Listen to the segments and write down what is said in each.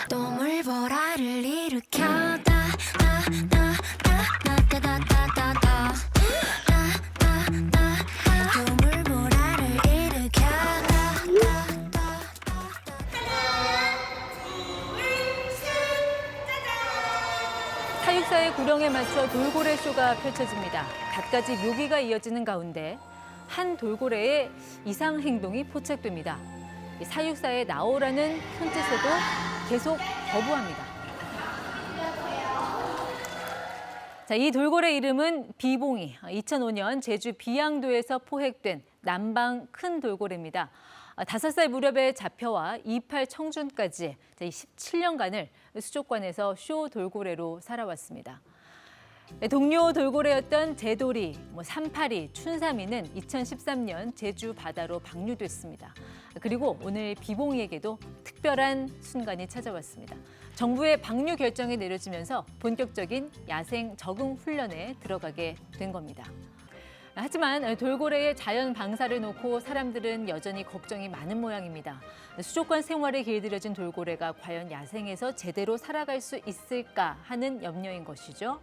또물보라를 일으켜 또물보라를 일으켜 사육사의 구령에 맞춰 돌고래 쇼가 펼쳐집니다. 갖가지 묘기가 이어지는 가운데 한 돌고래의 이상 행동이 포착됩니다. 사육사에 나오라는 손짓에도 계속 거부합니다. 자, 이 돌고래 이름은 비봉이. 2005년 제주 비양도에서 포획된 남방 큰 돌고래입니다. 5살 무렵에 잡혀와 이팔 청춘까지 17년간을 수족관에서 쇼 돌고래로 살아왔습니다. 동료 돌고래였던 제돌이, 삼파리, 춘삼이는 2013년 제주 바다로 방류됐습니다. 그리고 오늘 비봉이에게도 특별한 순간이 찾아왔습니다. 정부의 방류 결정이 내려지면서 본격적인 야생 적응 훈련에 들어가게 된 겁니다. 하지만 돌고래의 자연 방사를 놓고 사람들은 여전히 걱정이 많은 모양입니다. 수족관 생활에 길들여진 돌고래가 과연 야생에서 제대로 살아갈 수 있을까 하는 염려인 것이죠.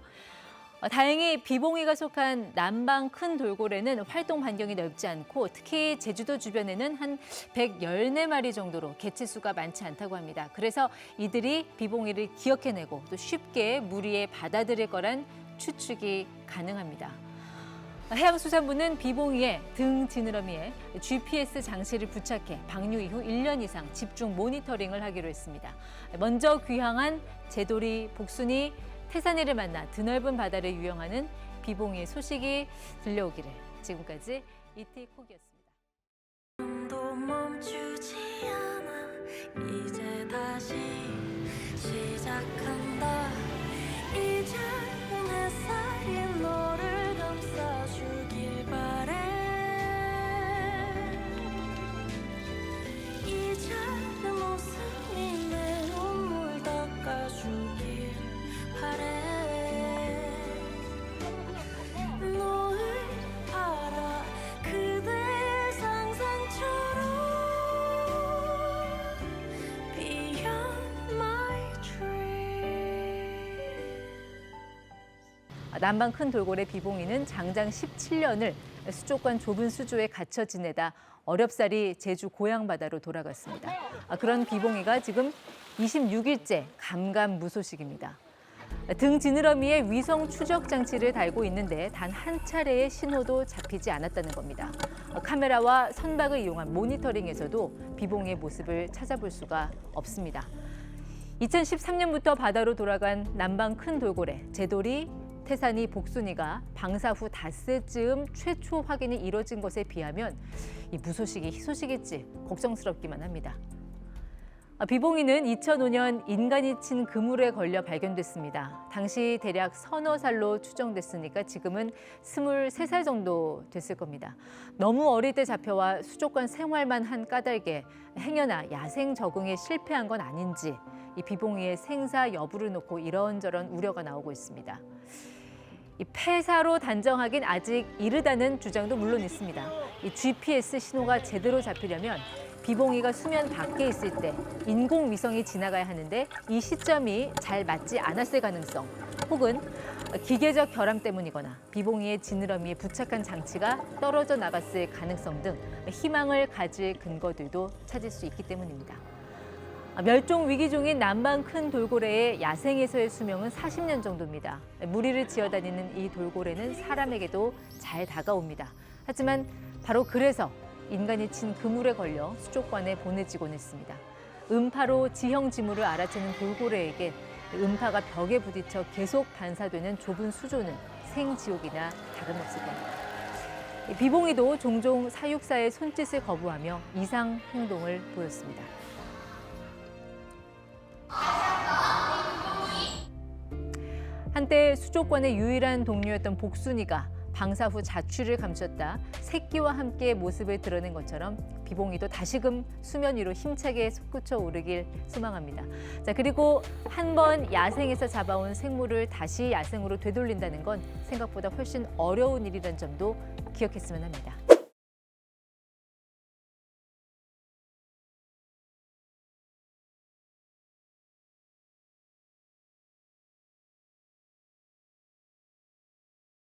다행히 비봉이가 속한 남방 큰 돌고래는 활동 반경이 넓지 않고 특히 제주도 주변에는 한 114마리 정도로 개체수가 많지 않다고 합니다. 그래서 이들이 비봉이를 기억해내고 또 쉽게 무리에 받아들일 거란 추측이 가능합니다. 해양수산부는 비봉이의 등 지느러미에 GPS 장치를 부착해 방류 이후 1년 이상 집중 모니터링을 하기로 했습니다. 먼저 귀향한 제돌이, 복순이, 태산이를 만나 드넓은 바다를 유영하는 비봉이의 소식이 들려오기를. 지금까지 이티콕이었습니다. 도 멈추지 않아 이제 다시 시작한다 이제 햇살이 너를 감싸주길 바래 이제 내 모습이 내 눈물 닦아주길 바래 너를 알아 그대의 상상처럼 Beyond my dream 남방 큰 돌고래 비봉이는 장장 17년을 수족관 좁은 수조에 갇혀 지내다 어렵사리 제주 고향 바다로 돌아갔습니다. 그런 비봉이가 지금 26일째 감감무소식입니다. 등 지느러미에 위성 추적 장치를 달고 있는데 단 한 차례의 신호도 잡히지 않았다는 겁니다. 카메라와 선박을 이용한 모니터링에서도 비봉의 모습을 찾아볼 수가 없습니다. 2013년부터 바다로 돌아간 남방 큰 돌고래 제돌이, 태산이, 복순이가 방사 후 닷새쯤 최초 확인이 이뤄진 것에 비하면 이 무소식이 희소식일지 걱정스럽기만 합니다. 비봉이는 2005년 인간이 친 그물에 걸려 발견됐습니다. 당시 대략 서너 살로 추정됐으니까 지금은 23살 정도 됐을 겁니다. 너무 어릴 때 잡혀와 수족관 생활만 한 까닭에 행여나 야생 적응에 실패한 건 아닌지 이 비봉이의 생사 여부를 놓고 이런저런 우려가 나오고 있습니다. 이 폐사로 단정하긴 아직 이르다는 주장도 물론 있습니다. 이 GPS 신호가 제대로 잡히려면 비봉이가 수면 밖에 있을 때 인공위성이 지나가야 하는데 이 시점이 잘 맞지 않았을 가능성 혹은 기계적 결함 때문이거나 비봉이의 지느러미에 부착한 장치가 떨어져 나갔을 가능성 등 희망을 가질 근거들도 찾을 수 있기 때문입니다. 멸종 위기종인 남방 큰 돌고래의 야생에서의 수명은 40년 정도입니다. 무리를 지어다니는 이 돌고래는 사람에게도 잘 다가옵니다. 하지만 바로 그래서 인간이 친 그물에 걸려 수족관에 보내지곤 했습니다. 음파로 지형 지물을 알아채는 돌고래에게 음파가 벽에 부딪혀 계속 반사되는 좁은 수조는 생지옥이나 다름없을 겁니다. 비봉이도 종종 사육사의 손짓을 거부하며 이상 행동을 보였습니다. 한때 수족관의 유일한 동료였던 복순이가 방사 후 자취를 감췄다 새끼와 함께 모습을 드러낸 것처럼 비봉이도 다시금 수면 위로 힘차게 솟구쳐 오르길 소망합니다. 자, 그리고 한 번 야생에서 잡아온 생물을 다시 야생으로 되돌린다는 건 생각보다 훨씬 어려운 일이라는 점도 기억했으면 합니다.